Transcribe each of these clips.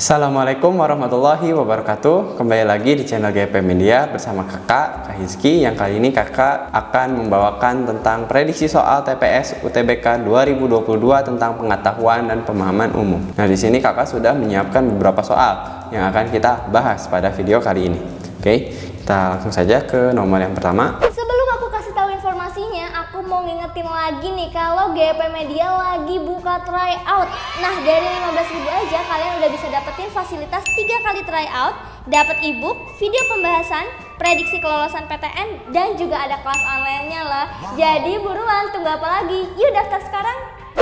Assalamualaikum warahmatullahi wabarakatuh. Kembali lagi di channel GP Media bersama kakak Kak Hizki. Yang kali ini kakak akan membawakan tentang prediksi soal TPS UTBK 2022 tentang pengetahuan dan pemahaman umum. Nah, di sini kakak sudah menyiapkan beberapa soal yang akan kita bahas pada video kali ini. Oke, kita langsung saja ke nomor yang pertama. Sebelum aku kasih tahu informasinya, aku mau ngingetin lagi nih kalau GP Media lagi buka tryout. Nah, dari 15.000 aja kalian udah bisa dapetin fasilitas 3 kali tryout, dapat ebook, video pembahasan, prediksi kelolosan PTN, dan juga ada kelas online-nya lah. Jadi buruan, tunggu apa lagi? Yuk daftar sekarang.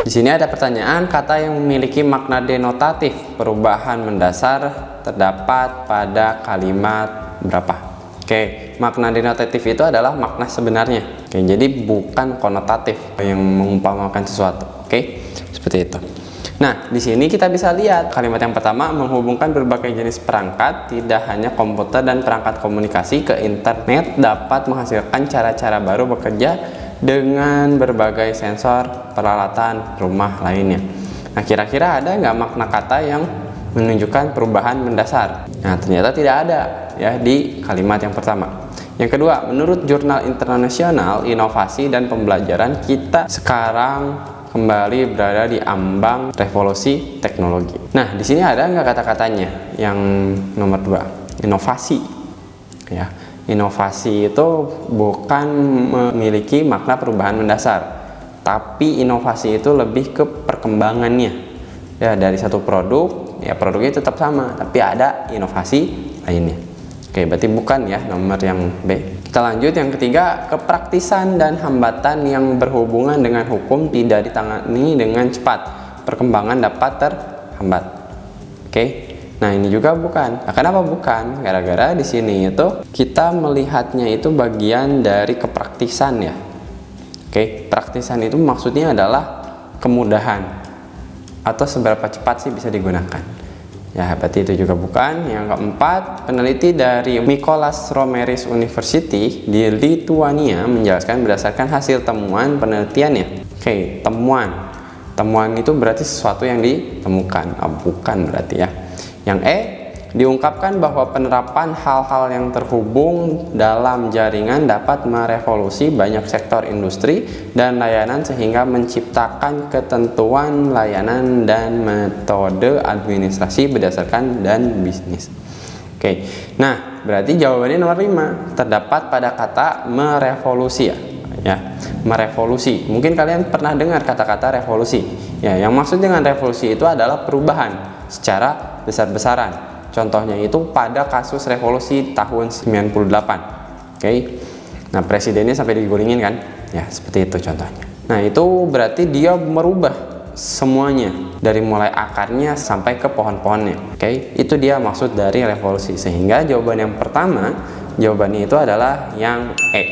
Di sini ada pertanyaan, kata yang memiliki makna denotatif perubahan mendasar terdapat pada kalimat berapa? Oke, makna denotatif itu adalah makna sebenarnya. Oke, jadi bukan konotatif yang mengumpamakan sesuatu. Oke, seperti itu. Nah, di sini kita bisa lihat kalimat yang pertama menghubungkan berbagai jenis perangkat, tidak hanya komputer dan perangkat komunikasi ke internet dapat menghasilkan cara-cara baru bekerja dengan berbagai sensor peralatan rumah lainnya. Nah, kira-kira ada nggak makna kata yang menunjukkan perubahan mendasar? Nah, ternyata tidak ada ya di kalimat yang pertama. Yang kedua, menurut Jurnal Internasional Inovasi dan Pembelajaran, kita sekarang kembali berada di ambang revolusi teknologi. Nah, di sini ada nggak kata-katanya? Yang nomor 2, inovasi. Ya, inovasi itu bukan memiliki makna perubahan mendasar, tapi inovasi itu lebih ke perkembangannya. Ya, dari satu produk, ya produknya tetap sama, tapi ada inovasi lainnya. Oke, berarti bukan ya nomor yang B. Kita lanjut yang ketiga, kepraktisan dan hambatan yang berhubungan dengan hukum tidak ditangani dengan cepat. Perkembangan dapat terhambat. Oke. Nah, ini juga bukan. Nah, kenapa bukan? Gara-gara di sini itu kita melihatnya itu bagian dari kepraktisan ya. Oke, praktisan itu maksudnya adalah kemudahan atau seberapa cepat sih bisa digunakan. Ya, berarti itu juga bukan. Yang keempat, peneliti dari Mykolas Romeris University di Lituania menjelaskan berdasarkan hasil temuan penelitiannya. Oke, temuan. Temuan itu berarti sesuatu yang ditemukan. Bukan berarti ya. Yang E, diungkapkan bahwa penerapan hal-hal yang terhubung dalam jaringan dapat merevolusi banyak sektor industri dan layanan sehingga menciptakan ketentuan layanan dan metode administrasi berdasarkan dan bisnis. Oke, nah berarti jawabannya nomor 5, terdapat pada kata merevolusi ya, merevolusi. Mungkin kalian pernah dengar kata-kata revolusi ya, yang maksud dengan revolusi itu adalah perubahan secara besar-besaran. Contohnya itu pada kasus revolusi tahun 98. Oke. Nah, presidennya sampai digulingin kan? Ya, seperti itu contohnya. Nah, itu berarti dia merubah semuanya dari mulai akarnya sampai ke pohon-pohonnya. Oke. Itu dia maksud dari revolusi. Sehingga jawaban yang pertama, jawabannya itu adalah yang E.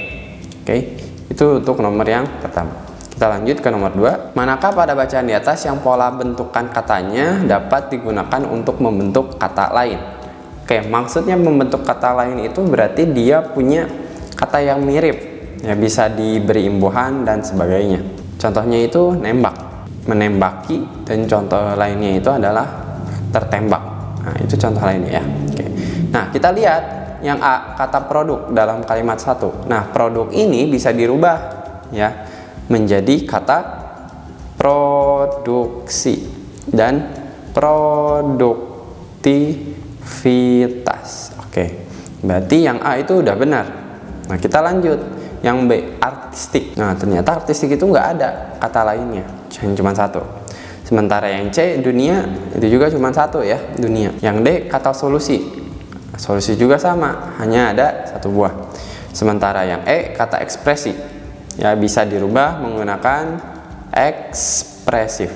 Oke. Itu untuk nomor yang pertama. Kita lanjut ke nomor 2. Manakah pada bacaan di atas yang pola bentukan katanya dapat digunakan untuk membentuk kata lain? Oke, maksudnya membentuk kata lain itu berarti dia punya kata yang mirip, ya bisa diberi imbuhan dan sebagainya. Contohnya itu nembak, menembaki, dan contoh lainnya itu adalah tertembak. Nah, itu contoh lainnya ya. Oke. Nah, kita lihat yang A, kata produk dalam kalimat 1. Nah, produk ini bisa dirubah ya menjadi kata produksi dan produktivitas. Oke, berarti yang A itu udah benar. Nah, kita lanjut yang B, artistik. Nah, ternyata artistik itu nggak ada kata lainnya, cuma satu. Sementara yang C, dunia, itu juga cuma satu ya, dunia. Yang D, kata solusi. Solusi juga sama, hanya ada satu buah. Sementara yang E, kata ekspresi, ya bisa dirubah menggunakan ekspresif.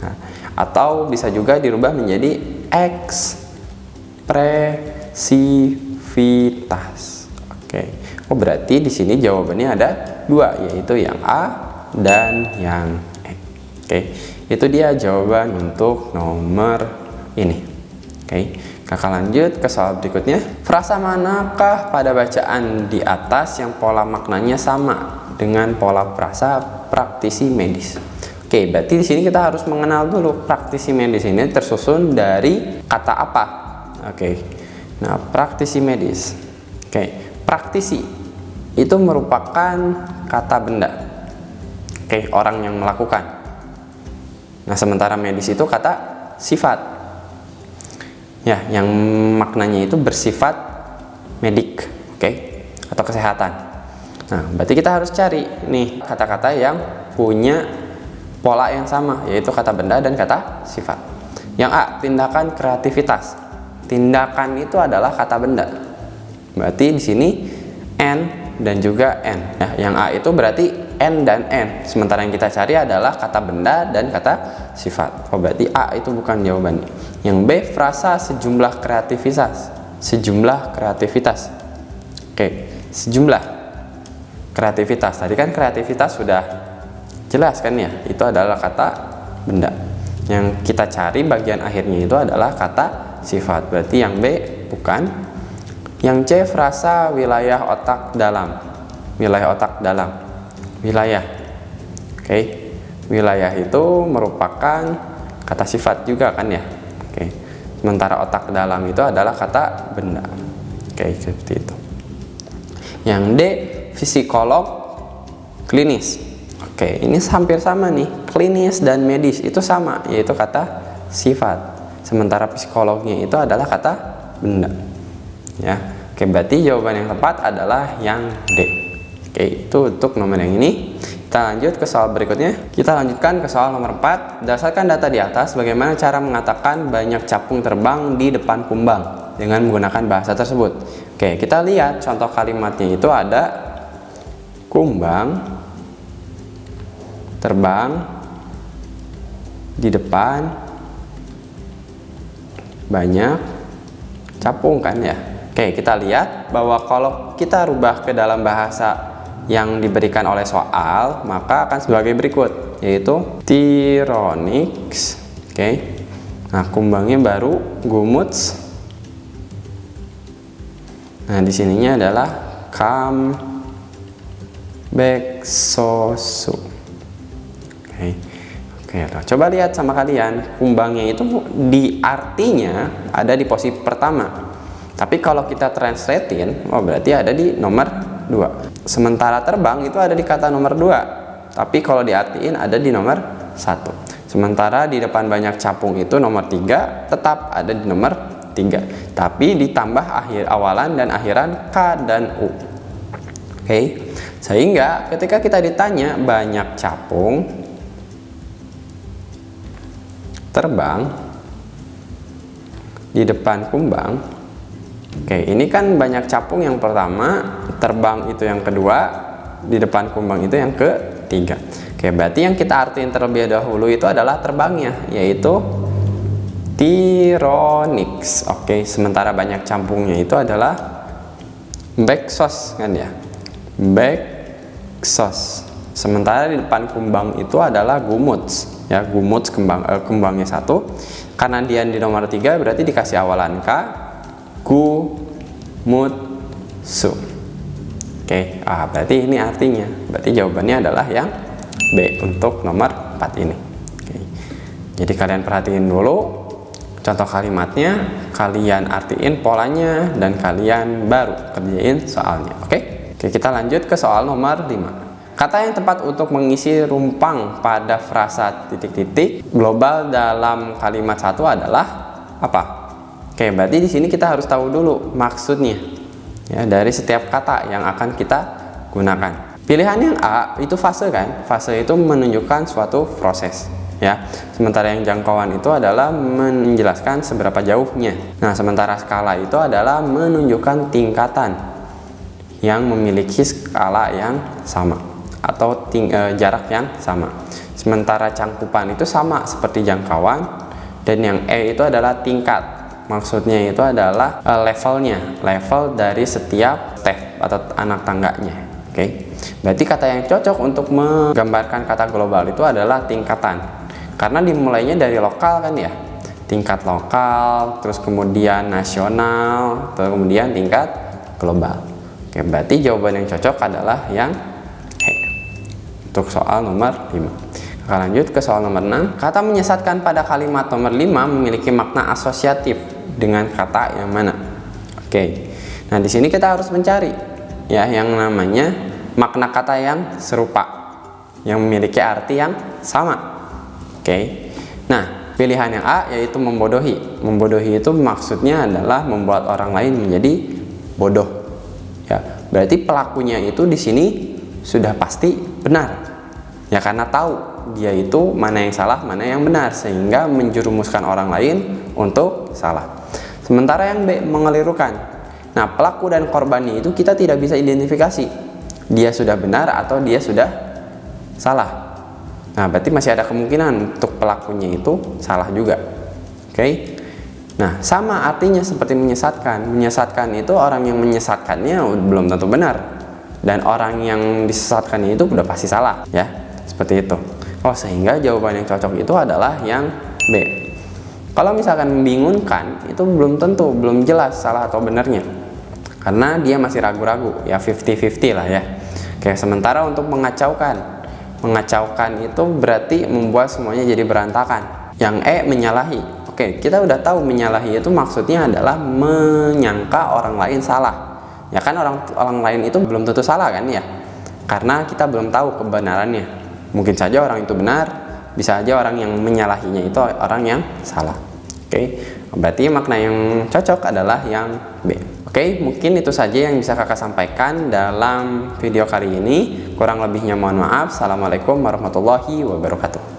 Nah, atau bisa juga dirubah menjadi ekspresivitas. Oke. Oh, berarti di sini jawabannya ada 2, yaitu yang A dan yang E. Oke. Itu dia jawaban untuk nomor ini. Oke. Kakak lanjut ke soal berikutnya. Frasa manakah pada bacaan di atas yang pola maknanya sama dengan pola frasa praktisi medis? Oke, berarti di sini kita harus mengenal dulu praktisi medis ini tersusun dari kata apa. Oke. Nah, praktisi medis. Oke, praktisi itu merupakan kata benda. Oke, orang yang melakukan. Nah, sementara medis itu kata sifat. Ya, yang maknanya itu bersifat medik, oke, atau kesehatan. Nah, berarti kita harus cari nih kata-kata yang punya pola yang sama, yaitu kata benda dan kata sifat. Yang A, tindakan kreativitas. Tindakan itu adalah kata benda. Berarti di sini N dan juga N. Nah, yang A itu berarti N dan N. Sementara yang kita cari adalah kata benda dan kata sifat. Oh, berarti A itu bukan jawabannya. Yang B, frasa sejumlah kreativitas. Sejumlah kreativitas. Oke, sejumlah kreativitas. Tadi kan kreativitas sudah jelas kan ya? Itu adalah kata benda. Yang kita cari bagian akhirnya itu adalah kata sifat. Berarti yang B bukan. Yang C, frasa wilayah otak dalam. Wilayah otak dalam. Wilayah. Oke. Wilayah itu merupakan kata sifat juga kan ya? Oke. Sementara otak dalam itu adalah kata benda. Oke, seperti itu. Yang D, psikolog klinis. Oke, ini hampir sama nih. Klinis dan medis itu sama, yaitu kata sifat. Sementara psikolognya itu adalah kata benda. Ya. Oke, berarti jawaban yang tepat adalah yang D. Oke, itu untuk nomor yang ini. Kita lanjut ke soal berikutnya. Kita lanjutkan ke soal nomor 4. Berdasarkan data di atas, bagaimana cara mengatakan banyak capung terbang di depan kumbang dengan menggunakan bahasa tersebut? Oke, kita lihat contoh kalimatnya itu ada kumbang terbang di depan banyak capung kan ya. Oke, kita lihat bahwa kalau kita rubah ke dalam bahasa yang diberikan oleh soal, maka akan sebagai berikut, yaitu Tyrannyx. Oke. Nah, kumbangnya baru Gumuts. Nah, di sininya adalah Kambexosu. Oke. Oke, coba lihat sama kalian, kumbangnya itu di artinya ada di posisi pertama. Tapi kalau kita translatein, oh berarti ada di nomor 2. Sementara terbang itu ada di kata nomor 2. Tapi kalau diartiin ada di nomor 1. Sementara di depan banyak capung itu nomor 3 tetap ada di nomor 3. Tapi ditambah awalan dan akhiran K dan U. Oke. Sehingga ketika kita ditanya banyak capung terbang di depan kumbang. Oke, ini kan banyak capung yang pertama, terbang itu yang kedua, di depan kumbang itu yang ketiga. Oke, berarti yang kita artiin terlebih dahulu itu adalah terbangnya, yaitu Tyrannyx. Oke, sementara banyak campungnya itu adalah Bexos kan ya. Bexos. Sementara di depan kumbang itu adalah Gumuts. Ya, Gumuts kembangnya 1. Karena dia di nomor 3 berarti dikasih awalan K. Gumutsu. Oke, berarti ini artinya. Berarti jawabannya adalah yang B untuk nomor 4 ini. Oke. Jadi kalian perhatiin dulu contoh kalimatnya, kalian artiin polanya, dan kalian baru kerjain soalnya. Oke, kita lanjut ke soal nomor 5. Kata yang tepat untuk mengisi rumpang pada frasa titik-titik global dalam kalimat satu adalah apa? Oke, berarti di sini kita harus tahu dulu maksudnya ya dari setiap kata yang akan kita gunakan. Pilihan yang A itu fase kan? Fase itu menunjukkan suatu proses ya. Sementara yang jangkauan itu adalah menjelaskan seberapa jauhnya. Nah, sementara skala itu adalah menunjukkan tingkatan yang memiliki skala yang sama atau jarak yang sama. Sementara cangkupan itu sama seperti jangkauan, dan yang E itu adalah tingkat. Maksudnya itu adalah levelnya, level dari setiap step atau anak tangganya. Oke. Berarti kata yang cocok untuk menggambarkan kata global itu adalah tingkatan. Karena dimulainya dari lokal kan ya. Tingkat lokal, terus kemudian nasional, terus kemudian tingkat global. Oke, berarti jawaban yang cocok adalah yang E untuk soal nomor 5. Maka lanjut ke soal nomor 6. Kata menyesatkan pada kalimat nomor 5 memiliki makna asosiatif dengan kata yang mana? Oke. Nah, di sini kita harus mencari ya yang namanya makna kata yang serupa, yang memiliki arti yang sama. Oke. Nah, pilihan yang A yaitu membodohi. Membodohi itu maksudnya adalah membuat orang lain menjadi bodoh. Ya, berarti pelakunya itu di sini sudah pasti benar. Ya, karena tahu dia itu mana yang salah, mana yang benar, sehingga menjerumuskan orang lain untuk salah. Sementara yang B mengelirukan. Nah, pelaku dan korbannya itu kita tidak bisa identifikasi. Dia sudah benar atau dia sudah salah. Nah, berarti masih ada kemungkinan untuk pelakunya itu salah juga. Oke. Nah, sama artinya seperti menyesatkan. Menyesatkan itu orang yang menyesatkannya belum tentu benar. Dan orang yang disesatkannya itu udah pasti salah, ya. Seperti itu. Oh, sehingga jawaban yang cocok itu adalah yang B. Kalau misalkan membingungkan, itu belum tentu, belum jelas salah atau benarnya. Karena dia masih ragu-ragu, ya 50-50 lah ya. Oke, sementara untuk mengacaukan. Mengacaukan itu berarti membuat semuanya jadi berantakan. Yang E menyalahi. Oke, kita udah tahu menyalahi itu maksudnya adalah menyangka orang lain salah. Ya kan orang lain itu belum tentu salah kan ya. Karena kita belum tahu kebenarannya. Mungkin saja orang itu benar, bisa aja orang yang menyalahinya itu orang yang salah. Oke, berarti makna yang cocok adalah yang B. Oke, mungkin itu saja yang bisa kakak sampaikan dalam video kali ini. Kurang lebihnya mohon maaf. Assalamualaikum warahmatullahi wabarakatuh.